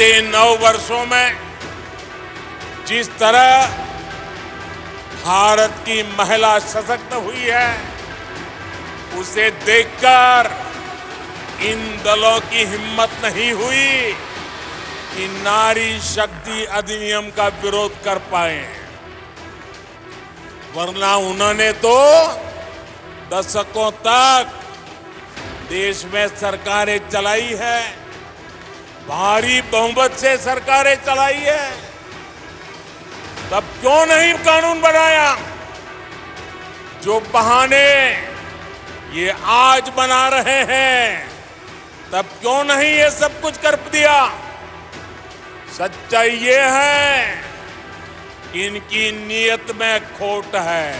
बीते 9 वर्षों में जिस तरह भारत की महिला सशक्त हुई है, उसे देखकर इन दलों की हिम्मत नहीं हुई कि नारी शक्ति अधिनियम का विरोध कर पाए, वरना उन्होंने तो दशकों तक देश में सरकारें चलाई है, भारी बहुमत से सरकारें चलाई है। तब क्यों नहीं कानून बनाया? जो बहाने ये आज बना रहे हैं, तब क्यों नहीं ये सब कुछ कर दिया? सच्चाई ये है कि इनकी नीयत में खोट है।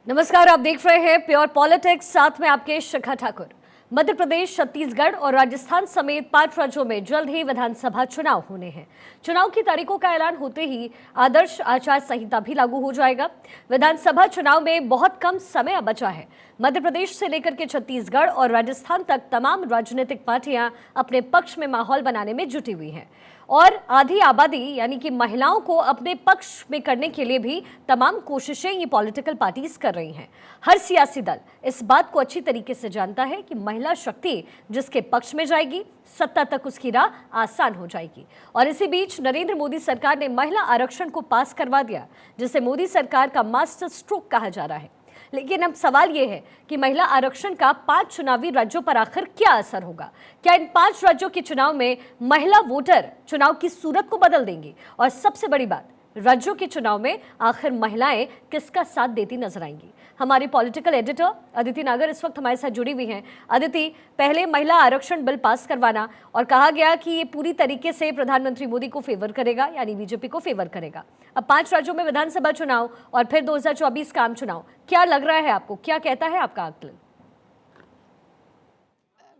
नमस्कार, आप देख रहे हैं प्योर पॉलिटिक्स, साथ में आपके शिखा ठाकुर। मध्य प्रदेश, छत्तीसगढ़ और राजस्थान समेत 5 राज्यों में जल्द ही विधानसभा चुनाव होने हैं। चुनाव की तारीखों का ऐलान होते ही आदर्श आचार संहिता भी लागू हो जाएगा। विधानसभा चुनाव में बहुत कम समय बचा है। मध्य प्रदेश से लेकर के छत्तीसगढ़ और राजस्थान तक तमाम राजनीतिक पार्टियां अपने पक्ष में माहौल बनाने में जुटी हुई हैं और आधी आबादी यानी कि महिलाओं को अपने पक्ष में करने के लिए भी तमाम कोशिशें ये पॉलिटिकल पार्टीज कर रही हैं। हर सियासी दल इस बात को अच्छी तरीके से जानता है कि महिला शक्ति जिसके पक्ष में जाएगी, सत्ता तक उसकी राह आसान हो जाएगी। और इसी बीच नरेंद्र मोदी सरकार ने महिला आरक्षण को पास करवा दिया, जिसे मोदी सरकार का मास्टर स्ट्रोक कहा जा रहा है। लेकिन अब सवाल यह है कि महिला आरक्षण का 5 चुनावी राज्यों पर आखिर क्या असर होगा? क्या इन 5 राज्यों के चुनाव में महिला वोटर चुनाव की सूरत को बदल देंगी? और सबसे बड़ी बात, राज्यों के चुनाव में आखिर महिलाएं किसका साथ देती नजर आएंगी? हमारी पॉलिटिकल एडिटर अदिति नागर इस वक्त हमारे साथ जुड़ी हुई हैं। अदिति, पहले महिला आरक्षण बिल पास करवाना और कहा गया कि ये पूरी तरीके से प्रधानमंत्री मोदी को फेवर करेगा, यानी बीजेपी को फेवर करेगा। अब 5 राज्यों में विधानसभा चुनाव और फिर 2024 का आम चुनाव, क्या लग रहा है आपको? क्या कहता है आपका आकलन?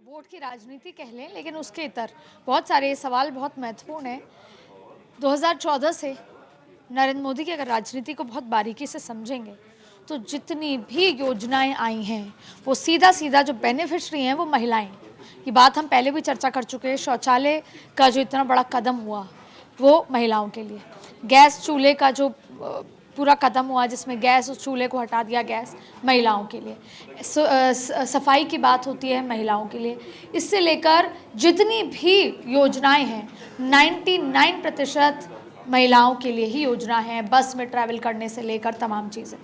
वोट की राजनीति कह लें, लेकिन उसके इतर बहुत सारे सवाल बहुत महत्वपूर्ण हैं। 2014 से नरेंद्र मोदी की अगर राजनीति को बहुत बारीकी से समझेंगे तो जितनी भी योजनाएं आई हैं वो सीधा सीधा जो बेनिफिशरी हैं वो महिलाएं की बात हम पहले भी चर्चा कर चुके हैं। शौचालय का जो इतना बड़ा कदम हुआ वो महिलाओं के लिए, गैस चूल्हे का जो पूरा कदम हुआ जिसमें गैस उस चूल्हे को हटा दिया, गैस महिलाओं के लिए, सफाई की बात होती है महिलाओं के लिए, इससे लेकर जितनी भी योजनाएं हैं 99% महिलाओं के लिए ही योजना है। बस में ट्रैवल करने से लेकर तमाम चीज़ें।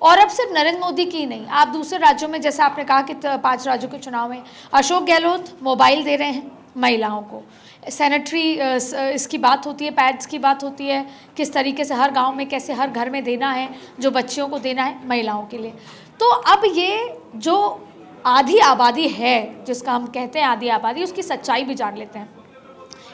और अब सिर्फ नरेंद्र मोदी की नहीं, आप दूसरे राज्यों में, जैसे आपने कहा कि 5 राज्यों के चुनाव में अशोक गहलोत मोबाइल दे रहे हैं महिलाओं को, सैनिटरी इसकी बात होती है, पैड्स की बात होती है, किस तरीके से हर गांव में कैसे हर घर में देना है, जो बच्चियों को देना है महिलाओं के लिए। तो अब ये जो आधी आबादी है जिसका हम कहते हैं आधी आबादी, उसकी सच्चाई भी जान लेते हैं।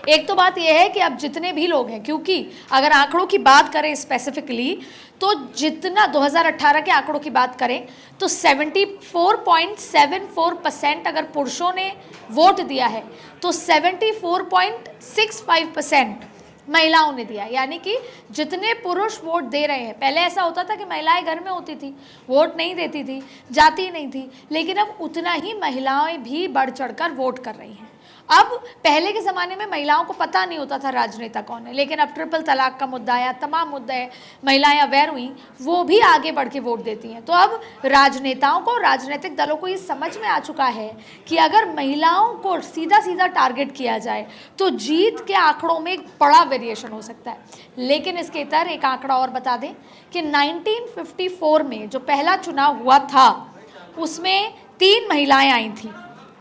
एक तो बात यह है कि अब जितने भी लोग हैं, क्योंकि अगर आंकड़ों की बात करें स्पेसिफिकली तो जितना 2018 के आंकड़ों की बात करें तो 74.74% अगर पुरुषों ने वोट दिया है तो 74.65% महिलाओं ने दिया। यानी कि जितने पुरुष वोट दे रहे हैं, पहले ऐसा होता था कि महिलाएं घर में होती थी, वोट नहीं देती थी, जाती नहीं थी, लेकिन अब उतना ही महिलाएं भी बढ़ चढ़कर वोट कर रही हैं। अब पहले के ज़माने में महिलाओं को पता नहीं होता था राजनेता कौन है, लेकिन अब ट्रिपल तलाक का मुद्दा आया, तमाम मुद्दे महिलाएं अवेयर हुई, वो भी आगे बढ़ के वोट देती हैं। तो अब राजनेताओं को, राजनीतिक दलों को ये समझ में आ चुका है कि अगर महिलाओं को सीधा सीधा टारगेट किया जाए तो जीत के आंकड़ों में एक बड़ा वेरिएशन हो सकता है। लेकिन इसके इतर एक आंकड़ा और बता दें कि 1954 में जो पहला चुनाव हुआ था उसमें 3 महिलाएं आई थी।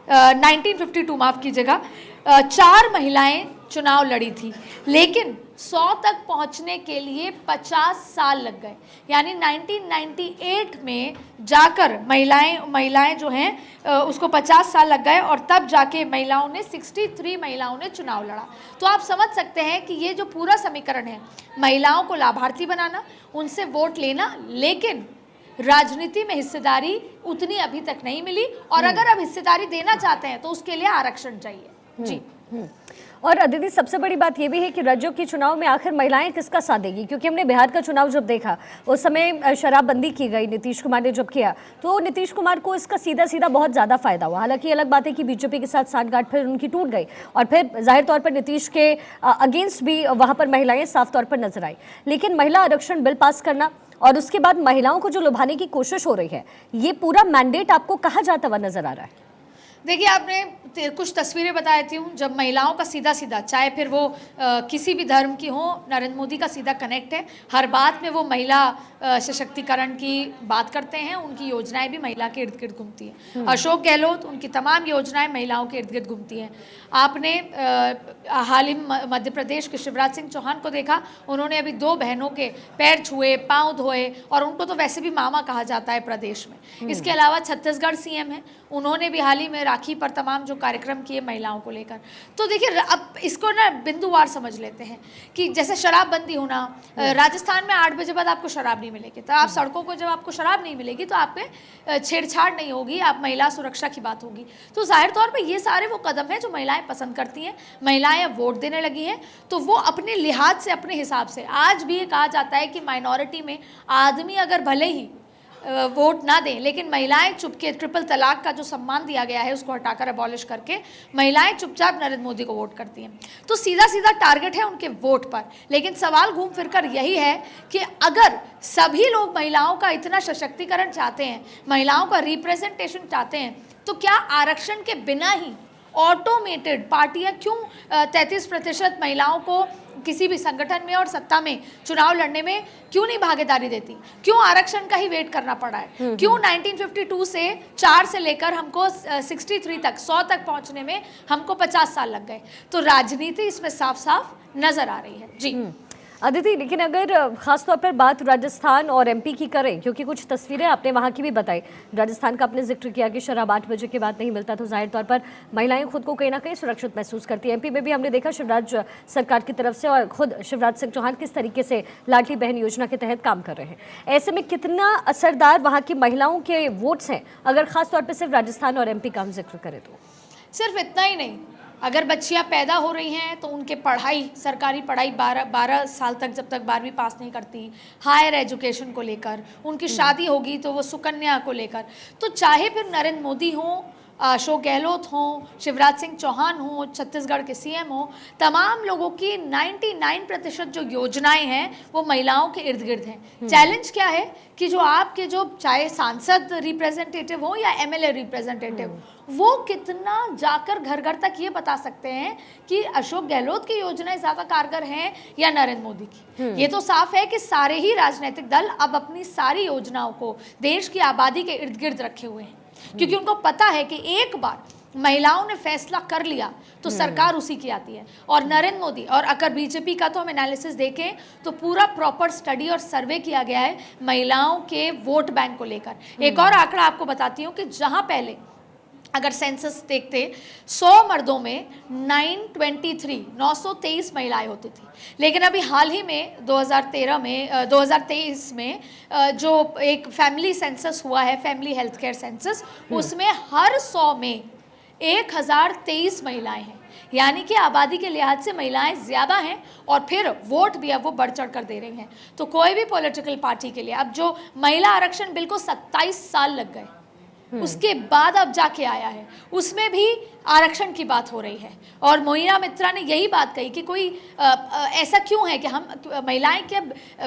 1952 माफ़ कीजिएगा, 4 महिलाएं चुनाव लड़ी थी, लेकिन 100 तक पहुंचने के लिए 50 साल लग गए। यानी 1998 में जाकर महिलाएं जो हैं उसको 50 साल लग गए और तब जाके महिलाओं ने 63 महिलाओं ने चुनाव लड़ा। तो आप समझ सकते हैं कि ये जो पूरा समीकरण है, महिलाओं को लाभार्थी बनाना, उनसे वोट लेना, लेकिन राजनीति में हिस्सेदारी उतनी अभी तक नहीं मिली। और अगर अब हिस्सेदारी देना चाहते हैं तो उसके लिए आरक्षण चाहिए। जी। और अदिति, सबसे बड़ी बात यह भी है कि राज्यों के चुनाव में आखिर महिलाएं किसका साथ देगी, क्योंकि हमने बिहार का चुनाव जब देखा उस समय शराबबंदी की गई, नीतीश कुमार ने जब किया तो नीतीश कुमार को इसका सीधा सीधा बहुत ज़्यादा फायदा हुआ। हालांकि अलग बात है कि बीजेपी के साथ सांठगांठ फिर उनकी टूट गई और फिर जाहिर तौर पर नीतीश के अगेंस्ट भी वहाँ पर महिलाएं साफ तौर पर नजर आई। लेकिन महिला आरक्षण बिल पास करना और उसके बाद महिलाओं को जो लुभाने की कोशिश हो रही है, ये पूरा मैंडेट आपको कहाँ जाता हुआ नजर आ रहा है? देखिए, आपने कुछ तस्वीरें बताई थी जब महिलाओं का सीधा सीधा, चाहे फिर वो किसी भी धर्म की हो, नरेंद्र मोदी का सीधा कनेक्ट है। हर बात में वो महिला सशक्तिकरण की बात करते हैं, उनकी योजनाएं भी महिला के इर्द गिर्द घूमती हैं। अशोक गहलोत, उनकी तमाम योजनाएं महिलाओं के इर्द गिर्द घूमती हैं। आपने हाल ही मध्य प्रदेश के शिवराज सिंह चौहान को देखा, उन्होंने अभी 2 बहनों के पैर छुए, पाँव धोए, और उनको तो वैसे भी मामा कहा जाता है प्रदेश में। इसके अलावा छत्तीसगढ़ सीएम है, उन्होंने भी हाल ही में राखी पर तमाम जो कार्यक्रम किए महिलाओं को लेकर। तो देखिए, अब इसको ना बिंदुवार समझ लेते हैं कि जैसे शराबबंदी होना, राजस्थान में 8 बजे बाद आपको शराब नहीं मिलेगी, तो आप सड़कों को, जब आपको शराब नहीं मिलेगी तो आप में छेड़छाड़ नहीं होगी, आप महिला सुरक्षा की बात होगी। तो जाहिर तौर पे ये सारे वो कदम हैं जो महिलाएं पसंद करती हैं। महिलाएं वोट देने लगी हैं तो वो अपने लिहाज से, अपने हिसाब से, आज भी ये कहा जाता है कि माइनॉरिटी में आदमी अगर भले ही वोट ना दें, लेकिन महिलाएं चुपके, ट्रिपल तलाक का जो सम्मान दिया गया है उसको हटाकर अबॉलिश करके महिलाएं चुपचाप नरेंद्र मोदी को वोट करती हैं। तो सीधा सीधा टारगेट है उनके वोट पर। लेकिन सवाल घूम फिर कर यही है कि अगर सभी लोग महिलाओं का इतना सशक्तिकरण चाहते हैं, महिलाओं का रिप्रेजेंटेशन चाहते हैं, तो क्या आरक्षण के बिना ही ऑटोमेटेड पार्टियां क्यों 33% महिलाओं को किसी भी संगठन में और सत्ता में चुनाव लड़ने में क्यों नहीं भागीदारी देती? क्यों आरक्षण का ही वेट करना पड़ा है? क्यों 1952 से 4 से लेकर हमको 63 तक, 100 तक पहुंचने में हमको 50 साल लग गए? तो राजनीति इसमें साफ साफ नजर आ रही है। जी अदिति, लेकिन अगर खासतौर पर बात राजस्थान और एमपी की करें, क्योंकि कुछ तस्वीरें आपने वहाँ की भी बताई, राजस्थान का आपने जिक्र किया कि शराब 8 बजे के बाद नहीं मिलता, तो जाहिर तौर पर महिलाएं खुद को कहीं ना कहीं सुरक्षित महसूस करती हैं। एमपी में भी हमने देखा शिवराज सरकार की तरफ से, और खुद शिवराज सिंह चौहान किस तरीके से लाडली बहन योजना के तहत काम कर रहे हैं। ऐसे में कितना असरदार वहाँ की महिलाओं के वोट्स हैं, अगर खासतौर पर सिर्फ राजस्थान और एमपी का हम जिक्र करें तो? सिर्फ इतना ही नहीं, अगर बच्चियां पैदा हो रही हैं तो उनके पढ़ाई, सरकारी पढ़ाई 12 साल तक, जब तक 12वीं पास नहीं करती, हायर एजुकेशन को लेकर, उनकी शादी होगी तो वो सुकन्या को लेकर, तो चाहे फिर नरेंद्र मोदी हो, अशोक गहलोत हो, शिवराज सिंह चौहान हो, छत्तीसगढ़ के सीएम हो, तमाम लोगों की 99% जो योजनाएं हैं वो महिलाओं के इर्द गिर्द हैं। चैलेंज क्या है कि जो आपके, जो चाहे सांसद रिप्रेजेंटेटिव हो या एमएलए रिप्रेजेंटेटिव, वो कितना जाकर घर घर तक ये बता सकते हैं कि अशोक गहलोत की योजनाएं ज़्यादा कारगर हैं या नरेंद्र मोदी की? ये तो साफ है कि सारे ही राजनीतिक दल अब अपनी सारी योजनाओं को देश की आबादी के इर्द गिर्द रखे हुए हैं, क्योंकि उनको पता है कि एक बार महिलाओं ने फैसला कर लिया तो सरकार उसी की आती है। और नरेंद्र मोदी, और अगर बीजेपी का तो हम एनालिसिस देखें तो पूरा प्रॉपर स्टडी और सर्वे किया गया है महिलाओं के वोट बैंक को लेकर। एक और आंकड़ा आपको बताती हूँ कि जहां पहले अगर सेंसस देखते 100 मर्दों में 923 महिलाएं होती थी, लेकिन अभी हाल ही में 2023 में जो एक फैमिली सेंसस हुआ है, फैमिली हेल्थ केयर सेंसस, उसमें हर 100 में 1023 महिलाएं हैं। यानी कि आबादी के लिहाज से महिलाएं ज़्यादा हैं और फिर वोट भी अब वो बढ़ चढ़ कर दे रही हैं। तो कोई भी पॉलिटिकल पार्टी के लिए अब जो महिला आरक्षण बिल को 27 साल लग गए, उसके बाद अब जाके आया है, उसमें भी आरक्षण की बात हो रही है। और मोइना मित्रा ने यही बात कही कि कोई ऐसा क्यों है कि हम महिलाएं के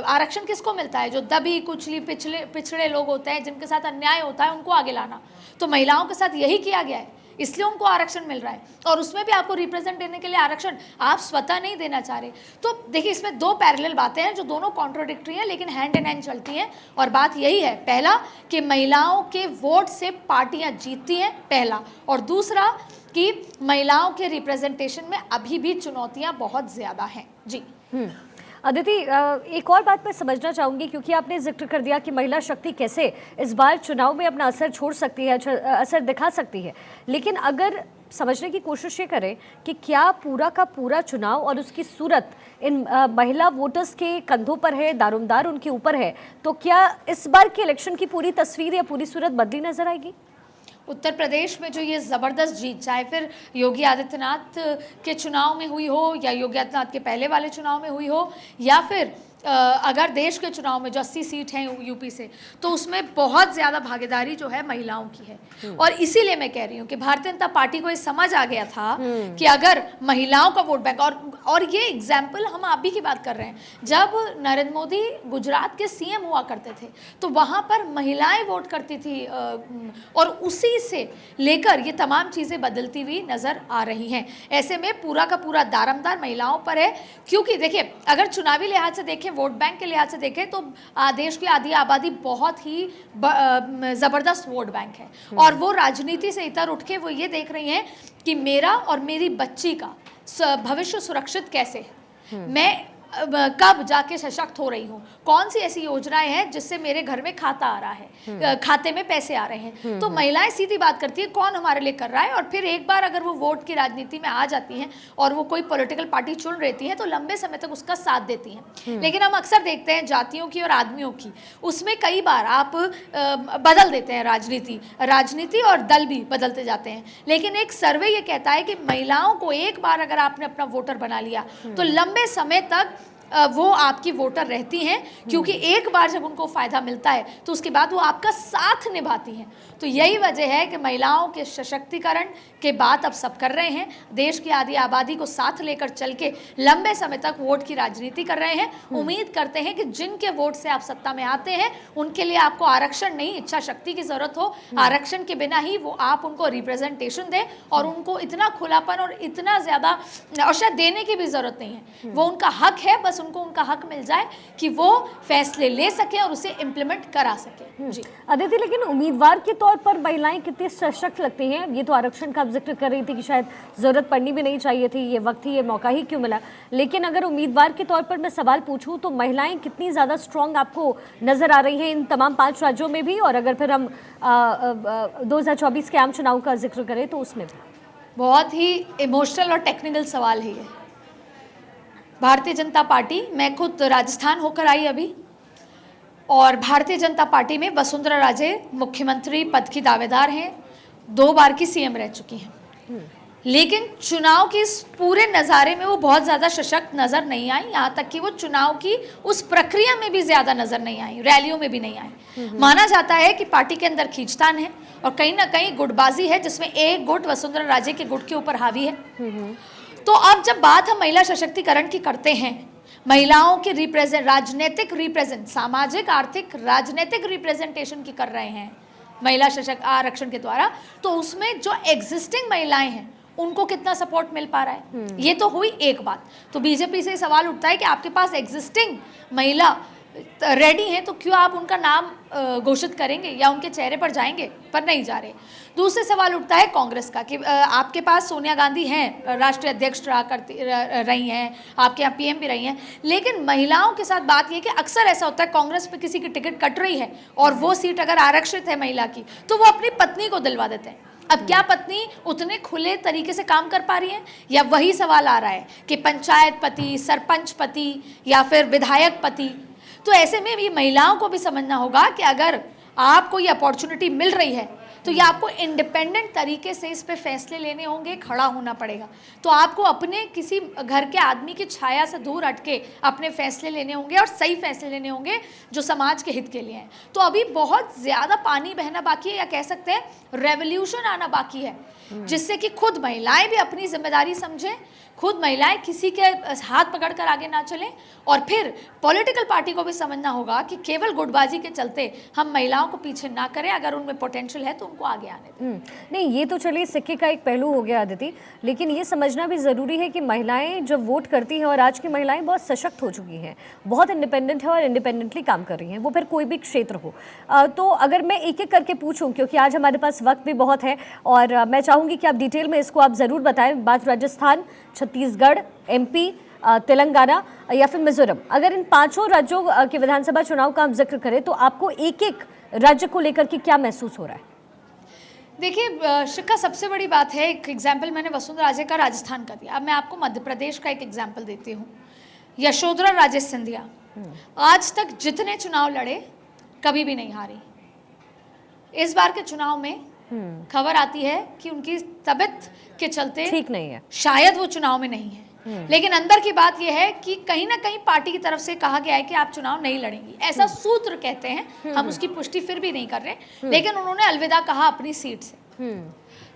आरक्षण किसको मिलता है? जो दबी कुचली पिछड़े लोग होते हैं, जिनके साथ अन्याय होता है, उनको आगे लाना। तो महिलाओं के साथ यही किया गया है, इसलिए उनको आरक्षण मिल रहा है। और उसमें भी आपको रिप्रेजेंट देने के लिए आरक्षण आप स्वतः नहीं देना चाह रहे। तो देखिए, इसमें 2 पैरेलल बातें हैं जो दोनों कॉन्ट्रोडिक्टरी हैं, लेकिन हैंड इन हैंड चलती हैं। और बात यही है, पहला कि महिलाओं के वोट से पार्टियां जीतती हैं, पहला, और दूसरा कि महिलाओं के रिप्रेजेंटेशन में अभी भी चुनौतियां बहुत ज़्यादा हैं। जी अदिति, एक और बात मैं समझना चाहूँगी, क्योंकि आपने जिक्र कर दिया कि महिला शक्ति कैसे इस बार चुनाव में अपना असर छोड़ सकती है, असर दिखा सकती है। लेकिन अगर समझने की कोशिश ये करें कि क्या पूरा का पूरा चुनाव और उसकी सूरत इन महिला वोटर्स के कंधों पर है, दारोमदार उनके ऊपर है, तो क्या इस बार के इलेक्शन की पूरी तस्वीर या पूरी सूरत बदली नजर आएगी? उत्तर प्रदेश में जो ये ज़बरदस्त जीत, चाहे फिर योगी आदित्यनाथ के चुनाव में हुई हो या योगी आदित्यनाथ के पहले वाले चुनाव में हुई हो, या फिर अगर देश के चुनाव में जो 80 सीट हैं यूपी से, तो उसमें बहुत ज़्यादा भागीदारी जो है महिलाओं की है। और इसीलिए मैं कह रही हूँ कि भारतीय जनता पार्टी को ये समझ आ गया था कि अगर महिलाओं का वोट बैंक, और ये एग्जाम्पल हम अभी की बात कर रहे हैं, जब नरेंद्र मोदी गुजरात के सीएम हुआ करते थे तो वहाँ पर महिलाएं वोट करती थी, और उसी से लेकर ये तमाम चीज़ें बदलती हुई नज़र आ रही हैं। ऐसे में पूरा का पूरा दारोमदार महिलाओं पर है, क्योंकि देखिए अगर चुनावी लिहाज से देखें, वोट बैंक के लिहाज से देखें, तो देश की आधी आबादी बहुत ही ज़बरदस्त वोट बैंक है, और वो राजनीति से इतर उठ के वो ये देख रही हैं कि मेरा और मेरी बच्ची का भविष्य सुरक्षित कैसे है, मैं कब जाके सशक्त हो रही हूँ, कौन सी ऐसी योजनाएं हैं जिससे मेरे घर में खाता आ रहा है, खाते में पैसे आ रहे हैं। तो महिलाएं सीधी बात करती है कौन हमारे लिए कर रहा है, और फिर एक बार अगर वो वोट की राजनीति में आ जाती हैं और वो कोई पॉलिटिकल पार्टी चुन रहती हैं तो लंबे समय तक उसका साथ देती हैं। लेकिन हम अक्सर देखते हैं जातियों की और आदमियों की, उसमें कई बार आप बदल देते हैं राजनीति और दल भी बदलते जाते हैं। लेकिन एक सर्वे ये कहता है कि महिलाओं को एक बार अगर आपने अपना वोटर बना लिया तो लंबे समय तक वो आपकी वोटर रहती हैं, क्योंकि एक बार जब उनको फ़ायदा मिलता है तो उसके बाद वो आपका साथ निभाती हैं। तो यही वजह है कि महिलाओं के सशक्तिकरण के बात अब सब कर रहे हैं, देश की आधी आबादी को साथ लेकर चल के लंबे समय तक वोट की राजनीति कर रहे हैं। उम्मीद करते हैं कि जिनके वोट से आप सत्ता में आते हैं उनके लिए आपको आरक्षण नहीं, इच्छा शक्ति की ज़रूरत हो, आरक्षण के बिना ही वो आप उनको रिप्रेजेंटेशन दें, और उनको इतना खुलापन और इतना ज़्यादा, और शायद देने की भी ज़रूरत नहीं है, वो उनका हक है, बस उनको उनका हक मिल जाए कि वो फैसले ले सके और उसे इम्प्लीमेंट करा सके। जी अदिति, लेकिन उम्मीदवार के तौर पर महिलाएं कितनी सशक्त लगती हैं? ये तो आरक्षण का आप जिक्र कर रही थी कि शायद जरूरत पड़नी भी नहीं चाहिए थी, ये वक्त ही, ये मौका ही क्यों मिला, लेकिन अगर उम्मीदवार के तौर पर मैं सवाल पूछूं तो महिलाएं कितनी ज़्यादा स्ट्रॉन्ग आपको नजर आ रही हैं इन तमाम 5 राज्यों में भी, और अगर फिर हम 2024 के आम चुनाव का जिक्र करें तो उसमें भी? बहुत ही इमोशनल और टेक्निकल सवाल है ये। भारतीय जनता पार्टी, मैं खुद राजस्थान होकर आई अभी, और भारतीय जनता पार्टी में वसुंधरा राजे मुख्यमंत्री पद की दावेदार हैं, 2 बार की सीएम रह चुकी हैं, लेकिन चुनाव के इस पूरे नज़ारे में वो बहुत ज़्यादा सशक्त नज़र नहीं आई। यहाँ तक कि वो चुनाव की उस प्रक्रिया में भी ज़्यादा नज़र नहीं आई, रैलियों में भी नहीं आई। माना जाता है कि पार्टी के अंदर खींचतान है और कहीं ना कहीं गुटबाजी है, जिसमें एक गुट वसुंधरा राजे के गुट के ऊपर हावी है। तो अब जब बात हम महिला सशक्तिकरण की करते हैं, महिलाओं की राजनीतिक रिप्रेजेंट, सामाजिक आर्थिक राजनीतिक रिप्रेजेंटेशन की कर रहे हैं महिला सशक्त आरक्षण के द्वारा, तो उसमें जो एग्जिस्टिंग महिलाएं हैं उनको कितना सपोर्ट मिल पा रहा है, ये तो हुई एक बात। तो बीजेपी से सवाल उठता है कि आपके पास एग्जिस्टिंग महिला रेडी हैं तो क्यों आप उनका नाम घोषित करेंगे या उनके चेहरे पर जाएंगे, पर नहीं जा रहे। दूसरे सवाल उठता है कांग्रेस का कि आपके पास सोनिया गांधी हैं, राष्ट्रीय अध्यक्ष रही हैं, आपके यहाँ पीएम भी रही हैं, लेकिन महिलाओं के साथ बात यह कि अक्सर ऐसा होता है कांग्रेस पे किसी की टिकट कट रही है और वो सीट अगर आरक्षित है महिला की तो वो अपनी पत्नी को दिलवा देते हैं। अब क्या पत्नी उतने खुले तरीके से काम कर पा रही है, या वही सवाल आ रहा है कि पंचायत पति, सरपंच पति या फिर विधायक पति। तो ऐसे में भी महिलाओं को भी समझना होगा कि अगर आपको ये अपॉर्चुनिटी मिल रही है तो ये आपको इंडिपेंडेंट तरीके से इस पे फैसले लेने होंगे, खड़ा होना पड़ेगा। तो आपको अपने किसी घर के आदमी की छाया से दूर हटके अपने फैसले लेने होंगे और सही फैसले लेने होंगे जो समाज के हित के लिए हैं। तो अभी बहुत ज़्यादा पानी बहना बाकी है, या कह सकते हैं रेवोल्यूशन आना बाकी है, जिससे कि खुद महिलाएं भी अपनी जिम्मेदारी समझें, खुद महिलाएं किसी के हाथ पकड़कर आगे ना चलें, और फिर पॉलिटिकल पार्टी को भी समझना होगा कि केवल गुटबाजी के चलते हम महिलाओं को पीछे ना करें, अगर उनमें पोटेंशियल है तो उनको आगे आने दें। नहीं, ये तो चलिए सिक्के का एक पहलू हो गया अदिति, लेकिन ये समझना भी ज़रूरी है कि महिलाएं जब वोट करती हैं, और आज की महिलाएं बहुत सशक्त हो चुकी हैं, बहुत इंडिपेंडेंट है और इंडिपेंडेंटली काम कर रही हैं, वो फिर कोई भी क्षेत्र हो। तो अगर मैं एक एक करके पूछूं, क्योंकि आज हमारे पास वक्त भी बहुत है और मैं चाहूँगी कि आप डिटेल में इसको आप ज़रूर बताएं। बात राजस्थान, छत्तीसगढ़, MP, तेलंगाना या फिर मिजोरम, अगर इन 5 राज्यों के विधानसभा चुनाव का हम जिक्र करें तो आपको एक एक राज्य को लेकर के क्या महसूस हो रहा है? देखिए शिखा, सबसे बड़ी बात है, एक एग्जाम्पल मैंने वसुंधरा राजे का राजस्थान का दिया, अब मैं आपको मध्य प्रदेश का एक एग्जाम्पल देती हूँ। यशोधरा राजे सिंधिया आज तक जितने चुनाव लड़े कभी भी नहीं हारी। इस बार के चुनाव में खबर आती है कि उनकी तबीयत के चलते ठीक नहीं है, शायद वो चुनाव में नहीं है। लेकिन अंदर की बात यह है कि कहीं ना कहीं पार्टी की तरफ से कहा गया है कि आप चुनाव नहीं लड़ेंगी, ऐसा सूत्र कहते हैं। हम उसकी पुष्टि फिर भी नहीं कर रहे, लेकिन उन्होंने अलविदा कहा अपनी सीट से।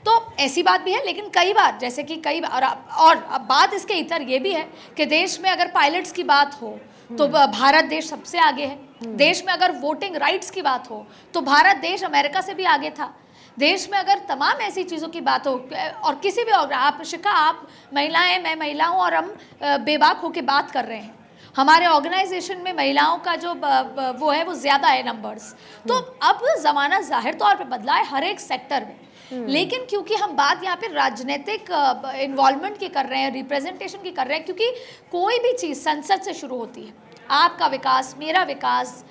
तो ऐसी बात भी है, लेकिन कई बार, जैसे कि कई बार, और अब बात इसके इतर ये भी है कि देश में अगर पायलट्स की बात हो तो भारत देश सबसे आगे है। देश में अगर वोटिंग राइट्स की बात हो तो भारत देश अमेरिका से भी आगे था। देश में अगर तमाम ऐसी चीज़ों की बात हो, और किसी भी, और आप शिखा, आप महिलाएं, मैं महिला हूँ, और हम बेबाक होकर बात कर रहे हैं। हमारे ऑर्गेनाइजेशन में महिलाओं का जो वो है वो ज़्यादा है नंबर्स। तो अब ज़माना जाहिर तौर पे बदला है हर एक सेक्टर में। लेकिन क्योंकि हम बात यहाँ पे राजनीतिक इन्वॉल्वमेंट की कर रहे हैं, रिप्रेजेंटेशन की कर रहे हैं, क्योंकि कोई भी चीज़ संसद से शुरू होती है। आपका विकास, मेरा विकास,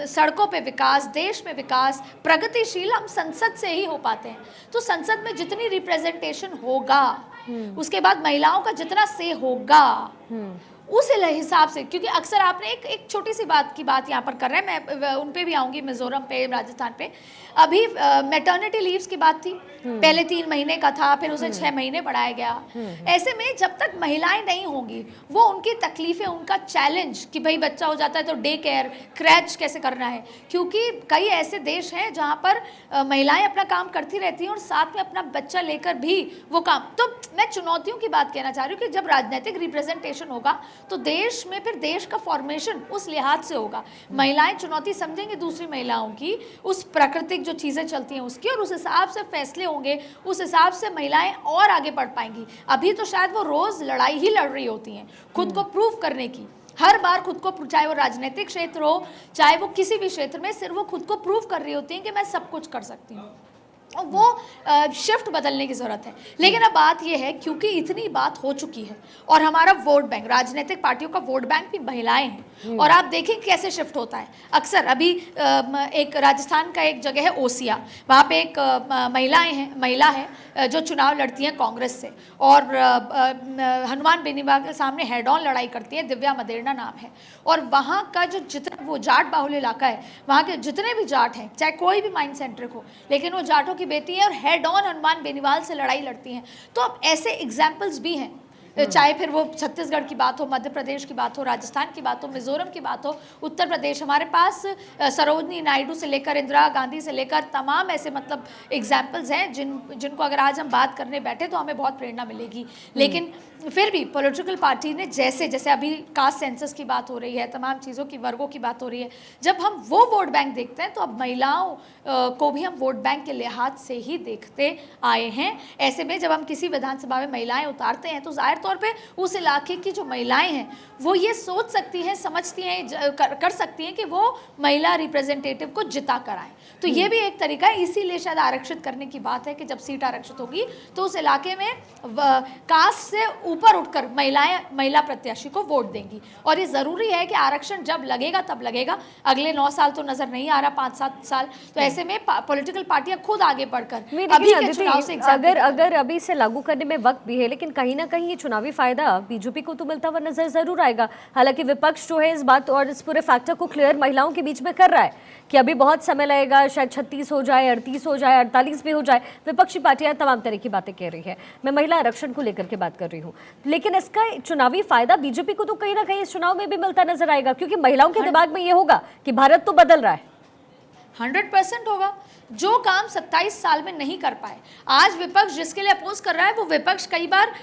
सड़कों पे विकास, देश में विकास, प्रगतिशील हम संसद से ही हो पाते हैं। तो संसद में जितनी रिप्रेजेंटेशन होगा, उसके बाद महिलाओं का जितना से होगा, उस हिसाब से, क्योंकि अक्सर आपने एक छोटी सी बात की बात यहाँ पर कर रहे हैं, मैं उन पे भी आऊँगी, मिजोरम पे, राजस्थान पे। अभी मैटर्निटी लीव्स की बात थी, पहले 3 महीने का था, फिर उसे 6 महीने बढ़ाया गया। ऐसे में जब तक महिलाएं नहीं होंगी, वो उनकी तकलीफें, उनका चैलेंज कि भाई बच्चा हो जाता है तो डे केयर, क्रैच कैसे करना है, क्योंकि कई ऐसे देश हैं जहाँ पर महिलाएं अपना काम करती रहती हैं और साथ में अपना बच्चा लेकर भी वो काम। तो मैं चुनौतियों की बात कहना चाह रही हूँ कि जब राजनीतिक रिप्रेजेंटेशन होगा तो देश में फिर देश का फॉर्मेशन उस लिहाज से होगा। महिलाएं चुनौती समझेंगी दूसरी महिलाओं की, उस प्राकृतिक जो चीज़ें चलती हैं उसकी, और उस हिसाब से फैसले होंगे, उस हिसाब से महिलाएं और आगे बढ़ पाएंगी। अभी तो शायद वो रोज़ लड़ाई ही लड़ रही होती हैं खुद को प्रूव करने की, हर बार खुद को, चाहे वो राजनीतिक क्षेत्र हो, चाहे वो किसी भी क्षेत्र में, सिर्फ वो खुद को प्रूव कर रही होती हैं कि मैं सब कुछ कर सकती हूँ। और वो शिफ्ट बदलने की ज़रूरत है। लेकिन अब बात यह है, क्योंकि इतनी बात हो चुकी है और हमारा वोट बैंक, राजनीतिक पार्टियों का वोट बैंक भी महिलाएं हैं, और आप देखें कैसे शिफ्ट होता है। अक्सर अभी एक राजस्थान का एक जगह है ओसिया, वहाँ पे एक महिला है जो चुनाव लड़ती हैं कांग्रेस से, और हनुमान बेनीवाल के सामने हेड ऑन लड़ाई करती है, दिव्या मदेरणा नाम है। और वहाँ का जो जितना वो जाट बाहुल्य इलाका है, वहाँ के जितने भी जाट हैं, चाहे कोई भी माइंड सेंट्रिक हो, लेकिन वो जाटों की बेटी है और हेड ऑन हनुमान बेनीवाल से लड़ाई लड़ती हैं। तो अब ऐसे एग्जाम्पल्स भी हैं, चाहे फिर वो छत्तीसगढ़ की बात हो, मध्य प्रदेश की बात हो, राजस्थान की बात हो, मिजोरम की बात हो, उत्तर प्रदेश। हमारे पास सरोजनी नायडू से लेकर इंदिरा गांधी से लेकर तमाम ऐसे मतलब एग्जाम्पल्स हैं जिनको अगर आज हम बात करने बैठे तो हमें बहुत प्रेरणा मिलेगी। लेकिन फिर भी पॉलिटिकल पार्टी ने जैसे जैसे अभी कास्ट सेंसस की बात हो रही है, तमाम चीज़ों की, वर्गों की बात हो रही है, जब हम वो वोट बैंक देखते हैं तो अब महिलाओं को भी हम वोट बैंक के लिहाज से ही देखते आए हैं। ऐसे में जब हम किसी विधानसभा में महिलाएं उतारते हैं तो जाहिर तौर पे उस इलाके की जो महिलाएं हैं वो ये सोच सकती हैं, समझती हैं, कर सकती हैं कि वो महिला रिप्रेजेंटेटिव को जिता कर आए। तो ये भी एक तरीका है, इसीलिए शायद आरक्षित करने की बात है कि जब सीट आरक्षित होगी तो उस इलाके में कास्ट से ऊपर उठकर महिला प्रत्याशी को वोट देंगी। और ये ज़रूरी है कि आरक्षण जब लगेगा तब लगेगा, अगले 9 साल तो नज़र नहीं आ रहा, 5-7 साल। तो ऐसे में पॉलिटिकल पार्टियां खुद आगे बढ़कर अभी के चुनाव से अगर अभी से लागू करने में वक्त भी है, लेकिन कहीं ना कहीं ये चुनावी फायदा बीजेपी को तो मिलता हुआ नजर जरूर आएगा। हालांकि विपक्ष जो है इस बात और इस पूरे फैक्टर को क्लियर महिलाओं के बीच में कर रहा है कि अभी बहुत समय लगेगा, शायद 36 हो जाए, 38 हो जाए, 48 भी हो जाए। विपक्षी पार्टियां तमाम तरह की बातें कह रही है। मैं महिला आरक्षण को लेकर के बात कर रही हूँ, लेकिन इसका चुनावी फायदा बीजेपी को तो कहीं ना कहीं इस चुनाव में भी मिलता नजर आएगा, क्योंकि महिलाओं के दिमाग में ये होगा कि भारत तो बदल रहा है। 100% होगा। जो काम 27 साल में नहीं कर पाए, आज विपक्ष जिसके लिए अपोज कर रहा है वो विपक्ष कई बार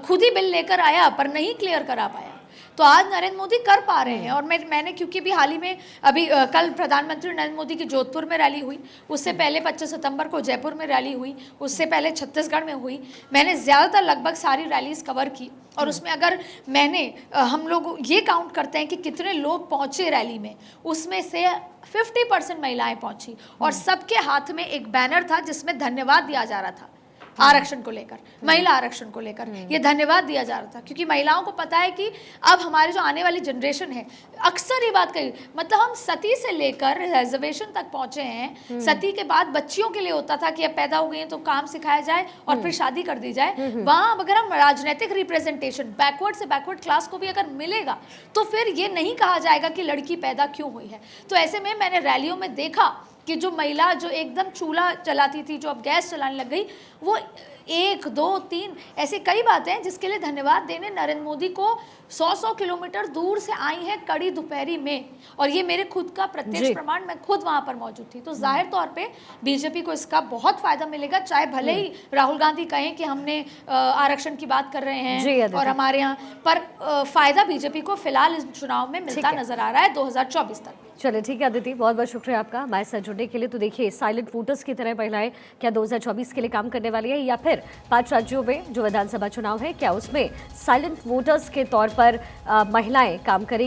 खुद ही बिल लेकर आया पर नहीं क्लियर करा पाया। तो आज नरेंद्र मोदी कर पा रहे हैं। और मैंने क्योंकि भी हाल ही में अभी कल प्रधानमंत्री नरेंद्र मोदी की जोधपुर में रैली हुई, उससे पहले 25 सितंबर को जयपुर में रैली हुई, उससे पहले छत्तीसगढ़ में हुई। मैंने ज़्यादातर लगभग सारी रैलीज कवर की, और उसमें अगर हम लोग ये काउंट करते हैं कि कितने लोग पहुँचे रैली में, उसमें से 50% महिलाएं पहुंची, और सबके हाथ में एक बैनर था जिसमें धन्यवाद दिया जा रहा था आरक्षण को लेकर, महिला आरक्षण को लेकर ये धन्यवाद दिया जा रहा था। क्योंकि महिलाओं को पता है कि अब हमारी जो आने वाली जनरेशन है, अक्सर ये बात कही, मतलब हम सती से लेकर रिजर्वेशन तक पहुंचे हैं। सती के बाद बच्चियों के लिए होता था कि अब पैदा हो गई हैं तो काम सिखाया जाए और फिर शादी कर दी जाए। वहाँ अगर हम राजनीतिक रिप्रेजेंटेशन बैकवर्ड से बैकवर्ड क्लास को भी अगर मिलेगा तो फिर ये नहीं कहा जाएगा कि लड़की पैदा क्यों हुई है। तो ऐसे में मैंने रैलियों में देखा कि जो महिला जो एकदम चूल्हा जलाती थी, जो अब गैस चलाने लग गई, वो 1, 2, 3 ऐसे कई बातें हैं जिसके लिए धन्यवाद देने नरेंद्र मोदी को 100-100 किलोमीटर दूर से आई हैं कड़ी दोपहरी में। और ये मेरे खुद का प्रत्यक्ष प्रमाण, मैं खुद वहां पर मौजूद थी। तो जाहिर तौर पे बीजेपी को इसका बहुत फायदा मिलेगा, चाहे भले ही राहुल गांधी कहें कि हमने आरक्षण की बात कर रहे हैं और हमारे यहाँ पर फायदा बीजेपी को फिलहाल इस चुनाव में मिलता नजर आ रहा है 2024 तक। चलिए ठीक है अदिति, बहुत बहुत शुक्रिया आपका हमारे साथ जुड़ने के लिए। तो देखिए, साइलेंट वोटर्स की तरह महिलाएं क्या 2024 के लिए काम करने वाली है, या फिर 5 राज्यों में जो विधानसभा चुनाव है क्या उसमें साइलेंट वोटर्स के तौर पर महिलाएं काम करेंगी?